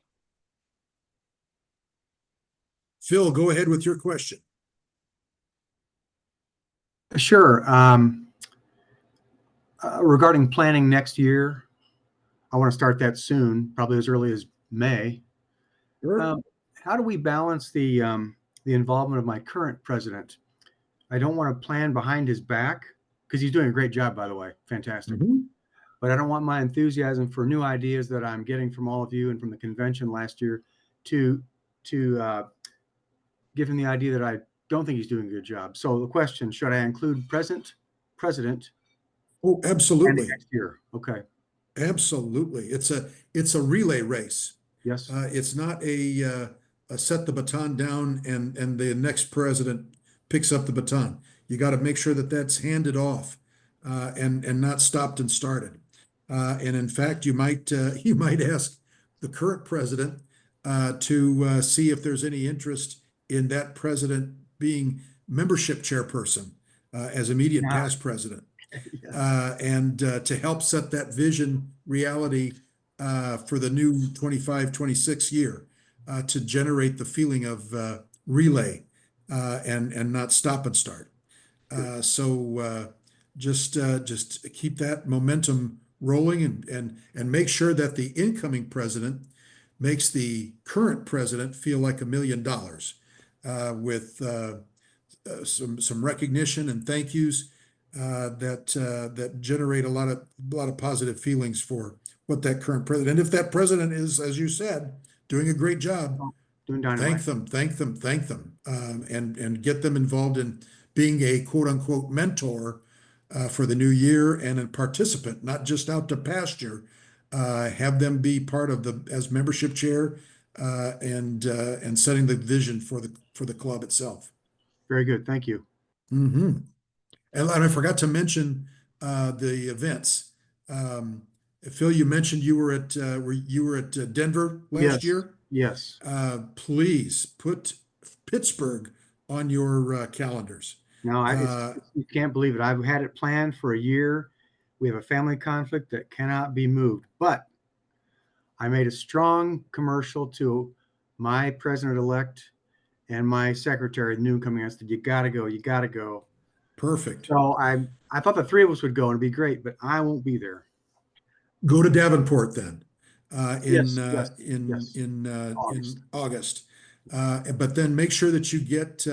Phil, go ahead with your question. Sure. Regarding planning next year, I want to start that soon, probably as early as May. Sure. How do we balance the involvement of my current president? I don't want to plan behind his back because he's doing a great job, by the way. Fantastic. But I don't want my enthusiasm for new ideas that I'm getting from all of you and from the convention last year to give him the idea that I don't think he's doing a good job. So the question, should I include president? Oh, absolutely. Next year. Okay. Absolutely. It's a relay race. Yes. It's not a set the baton down and the next president picks up the baton. You got to make sure that that's handed off and not stopped and started. And in fact, you might ask the current president to see if there's any interest in that president being membership chairperson as immediate past president. Yes. And to help set that vision reality for the new 25-26 year to generate the feeling of relay and not stop and start. So just keep that momentum rolling and make sure that the incoming president makes the current president feel like $1 million with some recognition and thank yous that generate a lot of positive feelings for what that current president. If that president is, as you said, doing a great job, thank them, and get them involved in being a quote unquote mentor for the new year and a participant, not just out to pasture. Have them be part of as membership chair and setting the vision for the club itself. Very good. Thank you. Mm-hmm. And I forgot to mention the events. Phil, you mentioned you were at Denver last year. Yes. Please put Pittsburgh on your calendars. No, you can't believe it. I've had it planned for a year. We have a family conflict that cannot be moved. But I made a strong commercial to my president-elect and my secretary, the new incoming. I said, "You got to go. You got to go." Perfect. So I thought the three of us would go and it'd be great, but I won't be there. Go to Davenport then in August. But then make sure that you get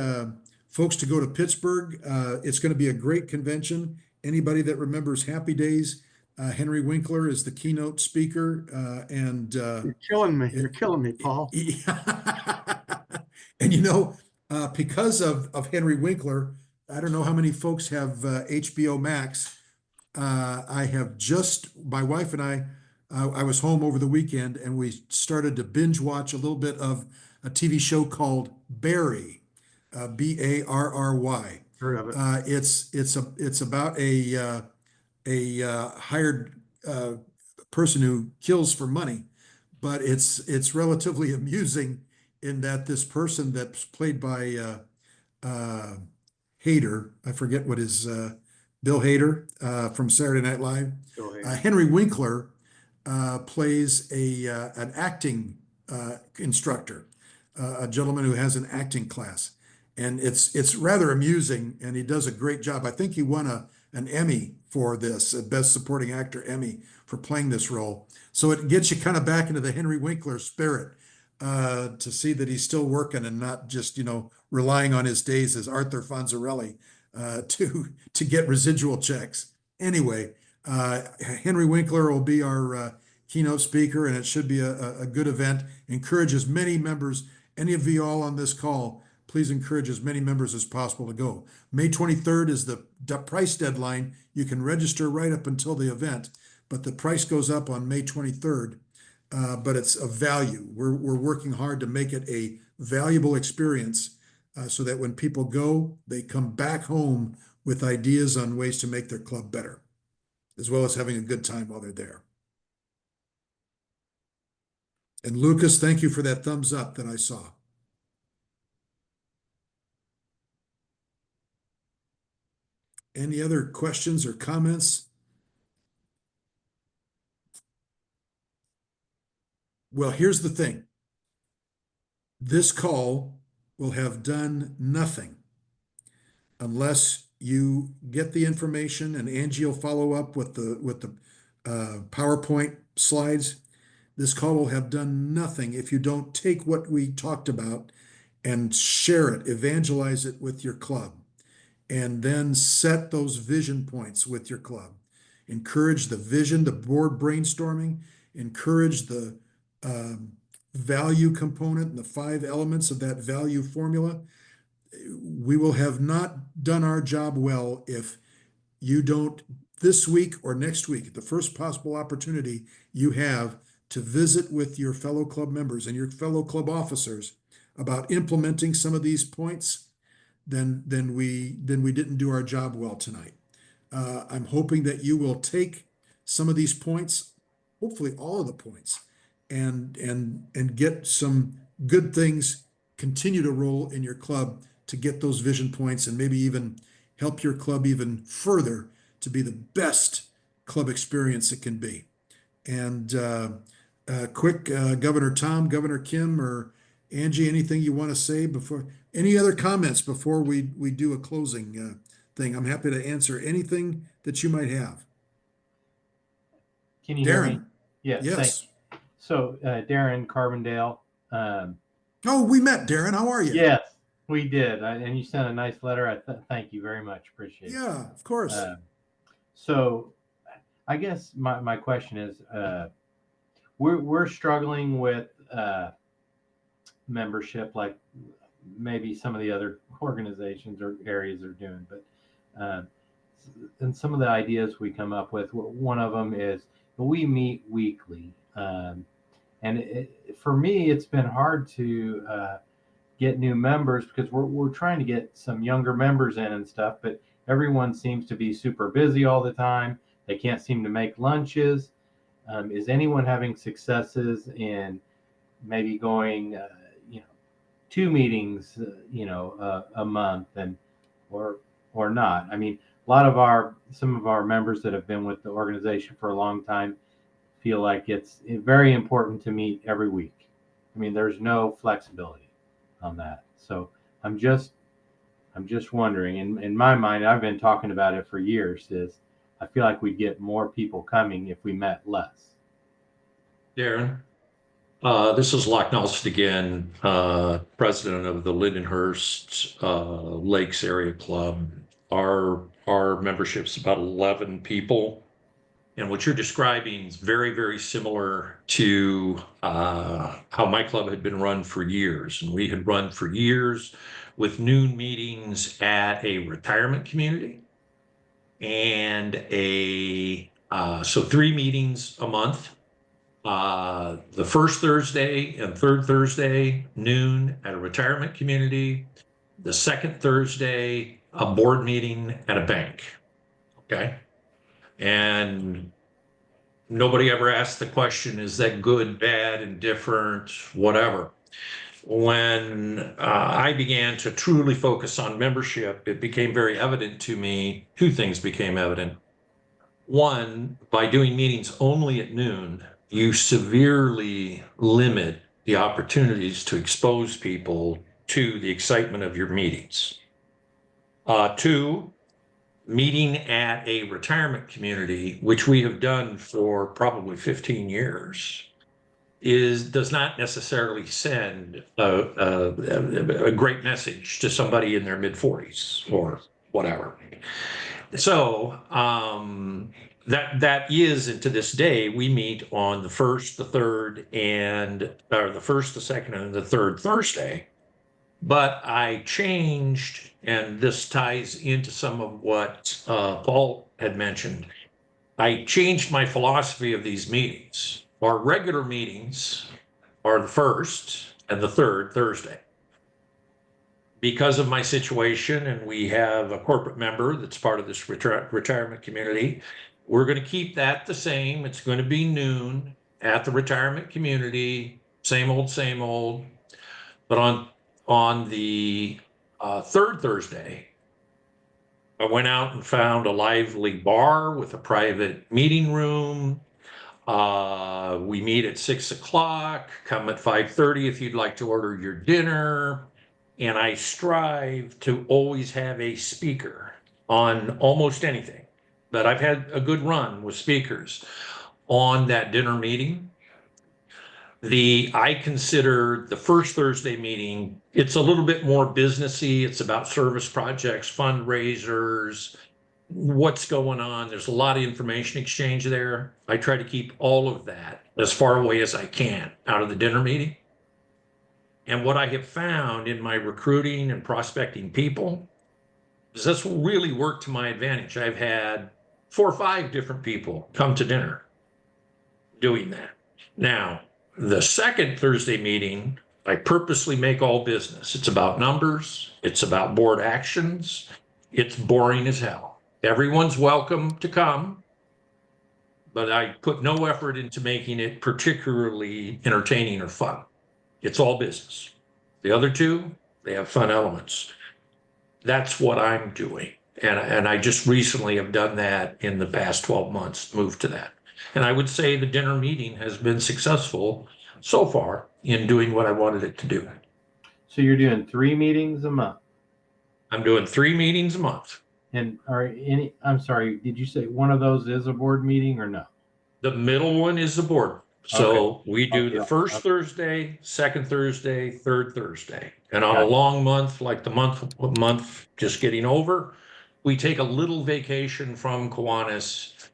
folks to go to Pittsburgh. It's going to be a great convention. Anybody that remembers Happy Days, Henry Winkler is the keynote speaker. And you're killing me. You're killing me, Paul. And because of Henry Winkler, I don't know how many folks have HBO Max. I have my wife and I was home over the weekend and we started to binge watch a little bit of a TV show called Barry, Barry. Heard of it. It's about a hired person who kills for money, but it's relatively amusing in that this person that's played by Hader, I forget what his Bill Hader from Saturday Night Live. Go ahead. Henry Winkler plays an acting instructor, a gentleman who has an acting class, and it's rather amusing, and he does a great job. I think he won an Emmy for this, a Best Supporting Actor Emmy for playing this role. So it gets you kind of back into the Henry Winkler spirit to see that he's still working and not just relying on his days as Arthur Fonzarelli to get residual checks. Anyway, Henry Winkler will be our keynote speaker, and it should be a good event. Encourage as many members, any of you all on this call, please encourage as many members as possible to go. May 23rd is the price deadline. You can register right up until the event, but the price goes up on May 23rd. But it's of value. We're working hard to make it a valuable experience so that when people go, they come back home with ideas on ways to make their club better, as well as having a good time while they're there. And Lucas, thank you for that thumbs up that I saw. Any other questions or comments? Well, here's the thing. This call will have done nothing unless you get the information, and Angie will follow up with the PowerPoint slides. This call will have done nothing if you don't take what we talked about and share it, evangelize it with your club, and then set those vision points with your club. Encourage the vision, the board brainstorming, encourage the value component and the 5 elements of that value formula. We will have not done our job well if you don't, this week or next week, the first possible opportunity you have to visit with your fellow club members and your fellow club officers about implementing some of these points, then we didn't do our job well tonight. I'm hoping that you will take some of these points, hopefully all of the points, and get some good things continue to roll in your club to get those vision points and maybe even help your club even further to be the best club experience it can be. And quick, Governor Tom, Governor Kim, or Angie, anything you want to say before, any other comments before we do a closing thing? I'm happy to answer anything that you might have. Can you hear me? Darren? Yes. Yes. So, Darren Carbondale. Oh, we met, Darren. How are you? Yes, we did. And you sent a nice letter. I thank you very much. Appreciate it. Yeah, of course. So I guess my question is, we're struggling with membership, like maybe some of the other organizations or areas are doing, but and some of the ideas we come up with, one of them is we meet weekly. And for me, it's been hard to get new members because we're trying to get some younger members in and stuff, but everyone seems to be super busy all the time. They can't seem to make lunches. Is anyone having successes in maybe going, 2 meetings, a month, and or not? I mean, some of our members that have been with the organization for a long time feel like it's very important to meet every week. I mean, there's no flexibility on that. So I'm just wondering, in my mind, I've been talking about it for years, is I feel like we'd get more people coming if we met less. Darren, this is Loch Nelson again, president of the Lindenhurst Lakes Area Club. Our membership's about 11 people. And what you're describing is very, very similar to how my club had been run for years. And we had run for years with noon meetings at a retirement community and so 3 meetings a month. The first Thursday and third Thursday, noon at a retirement community. The second Thursday, a board meeting at a bank. Okay. And nobody ever asked the question, is that good, bad, indifferent, whatever? When I began to truly focus on membership, it became very evident to me, 2 things became evident. One, by doing meetings only at noon, you severely limit the opportunities to expose people to the excitement of your meetings. 2, meeting at a retirement community, which we have done for probably 15 years, does not necessarily send a great message to somebody in their mid-40s or whatever. So that is, and to this day, we meet on the first, the third, or the first, the second, and the third Thursday. But I changed, and this ties into some of what Paul had mentioned. I changed my philosophy of these meetings. Our regular meetings are the first and the third Thursday. Because of my situation, and we have a corporate member that's part of this retirement community, we're going to keep that the same. It's going to be noon at the retirement community, same old. But on the third Thursday, I went out and found a lively bar with a private meeting room. We meet at 6 o'clock, come at 5:30 if you'd like to order your dinner. And I strive to always have a speaker on almost anything. But I've had a good run with speakers on that dinner meeting. I consider the first Thursday meeting, it's a little bit more businessy. It's about service projects, fundraisers, what's going on. There's a lot of information exchange there. I try to keep all of that as far away as I can out of the dinner meeting. And what I have found in my recruiting and prospecting people is this really worked to my advantage. I've had 4 or 5 different people come to dinner doing that. Now, the second Thursday meeting, I purposely make all business. It's about numbers. It's about board actions. It's boring as hell. Everyone's welcome to come, but I put no effort into making it particularly entertaining or fun. It's all business. The other 2, they have fun elements. That's what I'm doing. And I just recently have done that in the past 12 months, moved to that. And I would say the dinner meeting has been successful so far in doing what I wanted it to do. So you're doing 3 meetings a month. I'm doing 3 meetings a month. And I'm sorry, did you say one of those is a board meeting or no? The middle one is the board. So we do the first Okay. Thursday, second Thursday, third Thursday. And on a Gotcha. long month, like the month just getting over, we take a little vacation from Kiwanis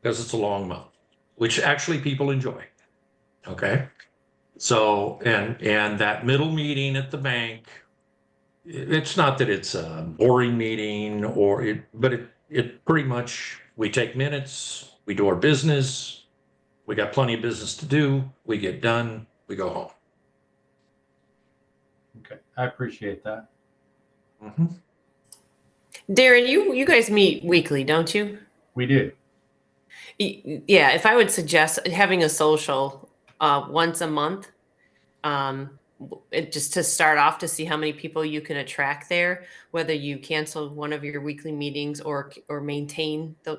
because it's a long month, which actually people enjoy. Okay. So, and that middle meeting at the bank, it's not that it's a boring meeting but it pretty much, we take minutes, we do our business. We got plenty of business to do. We get done. We go home. Okay, I appreciate that. Mm-hmm. Darren, you guys meet weekly, don't you? We do. Yeah, if I would suggest having a social once a month, just to start off to see how many people you can attract there, whether you cancel one of your weekly meetings or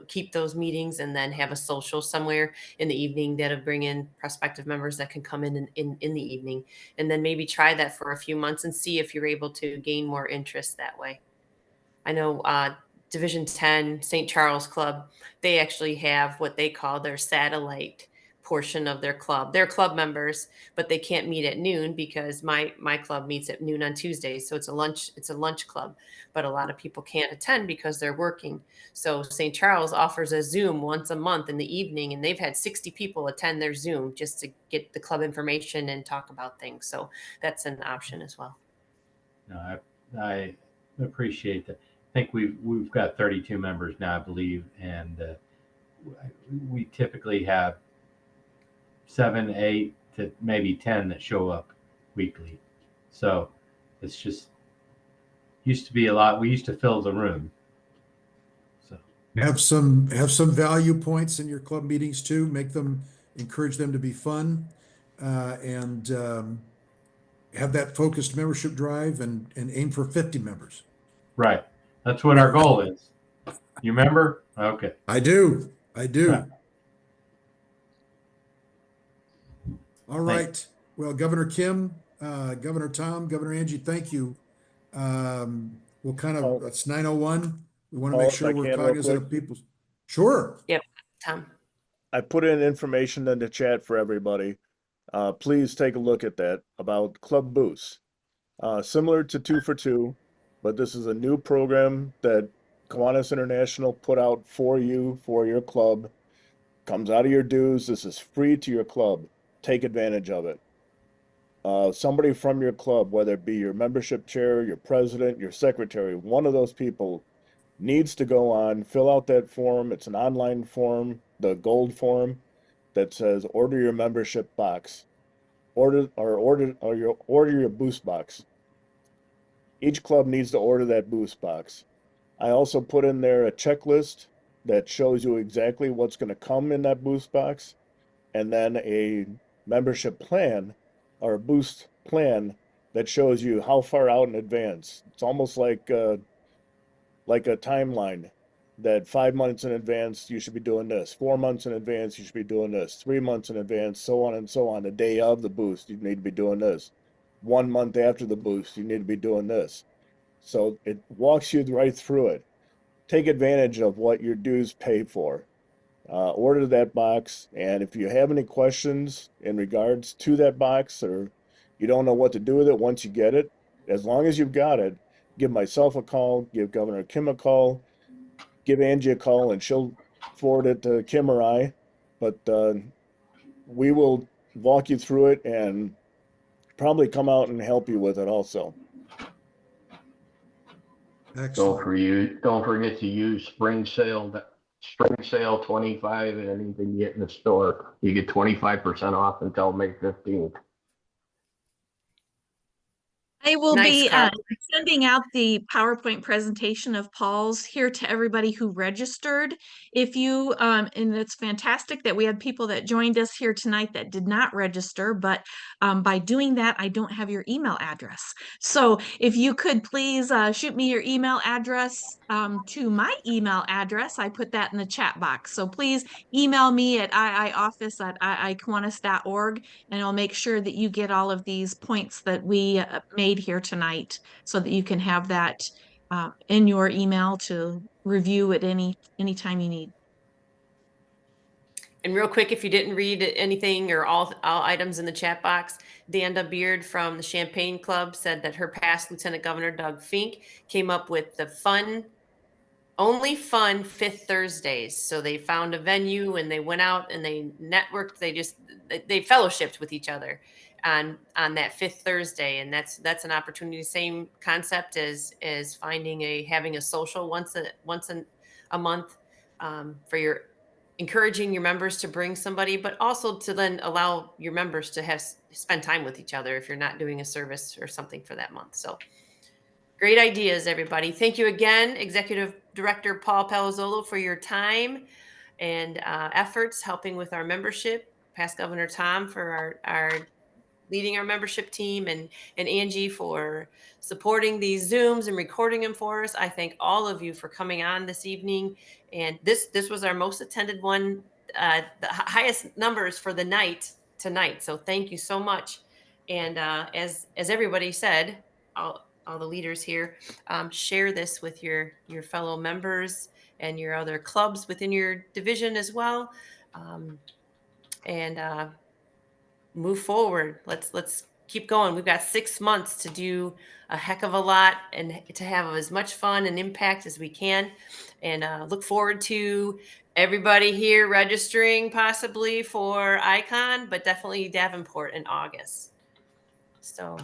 keep those meetings and then have a social somewhere in the evening that'll bring in prospective members that can come in the evening, and then maybe try that for a few months and see if you're able to gain more interest that way. I know Division 10 St. Charles Club, they actually have what they call their satellite portion of their club. They're club members, but they can't meet at noon because my club meets at noon on Tuesdays. So it's a lunch club, but a lot of people can't attend because they're working. So St. Charles offers a Zoom once a month in the evening, and they've had 60 people attend their Zoom just to get the club information and talk about things. So that's an option as well. No, I appreciate that. I think we've got 32 members now, I believe, and we typically have 7, 8 to maybe 10 that show up weekly. So it's just used to be a lot. We used to fill the room. So Have some value points in your club meetings too. Encourage them to be fun, and have that focused membership drive and aim for 50 members. right, that's what our goal is. You remember? Okay. I do. All right. Well, Governor Kim, Governor Tom, Governor Angie, thank you. It's 9:01. We want to make Paul, sure if I we're can real cognizant quick. of people's. Sure. Yep, Tom. I put in information in the chat for everybody. Please take a look at that about Club Boost. Similar to 2 for 2, but this is a new program that Kiwanis International put out for you, for your club. Comes out of your dues. This is free to your club. Take advantage of it. Somebody from your club, whether it be your membership chair, your president, your secretary, one of those people needs to go on, fill out that form. It's an online form, the gold form that says order your membership box. Order your boost box. Each club needs to order that boost box. I also put in there a checklist that shows you exactly what's going to come in that boost box, and then a membership plan or a boost plan that shows you how far out in advance. It's almost like a timeline that 5 months in advance you should be doing this, 4 months in advance you should be doing this, 3 months in advance, so on and so on. The day of the boost you need to be doing this, 1 month after the boost you need to be doing this. So it walks you right through it. Take advantage of what your dues pay for. Order that box, and if you have any questions in regards to that box, or you don't know what to do with it once you get it, as long as you've got it, give myself a call, give Governor Kim a call, give Angie a call, and she'll forward it to Kim or I. But we will walk you through it and probably come out and help you with it also. Excellent. Don't forget to use spring sale 25 and anything you get in the store. You get 25% off until May 15th. I will Nice, be Carl. sending out the PowerPoint presentation of Paul's here to everybody who registered. If you, and it's fantastic that we had people that joined us here tonight that did not register, but by doing that, I don't have your email address. So if you could please shoot me your email address to my email address, I put that in the chat box. So please email me at iioffice@iikiwanis.org, and I'll make sure that you get all of these points that we made here tonight so that you can have that in your email to review at any time you need. And real quick, if you didn't read anything or all items in the chat box, Danda Beard from the Champaign Club said that her past Lieutenant Governor Doug Fink came up with the only fun Fifth Thursdays. So they found a venue and they went out and they networked. They fellowshipped with each other on that Fifth Thursday, and that's an opportunity. Same concept as having a social once a month for encouraging your members to bring somebody, but also to then allow your members to spend time with each other if you're not doing a service or something for that month. So great ideas, everybody. Thank you again, Executive Director Paul Palazzolo, for your time and efforts helping with our membership. Past Governor Tom for our leading our membership team, and Angie for supporting these Zooms and recording them for us. I thank all of you for coming on this evening. And this was our most attended one, the highest numbers for the night tonight. So thank you so much. And as everybody said, all the leaders here, share this with your fellow members and your other clubs within your division as well. And move forward. Let's keep going. We've got 6 months to do a heck of a lot and to have as much fun and impact as we can. And look forward to everybody here registering possibly for Icon, but definitely Davenport in August. So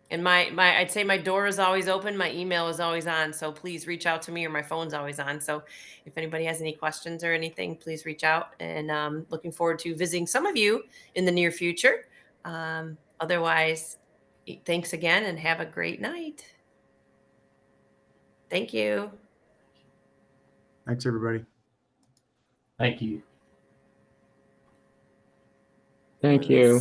And I'd say my door is always open. My email is always on. So please reach out to me, or my phone's always on. So if anybody has any questions or anything, please reach out. And looking forward to visiting some of you in the near future. Otherwise, thanks again and have a great night. Thank you. Thanks, everybody. Thank you. Thank you.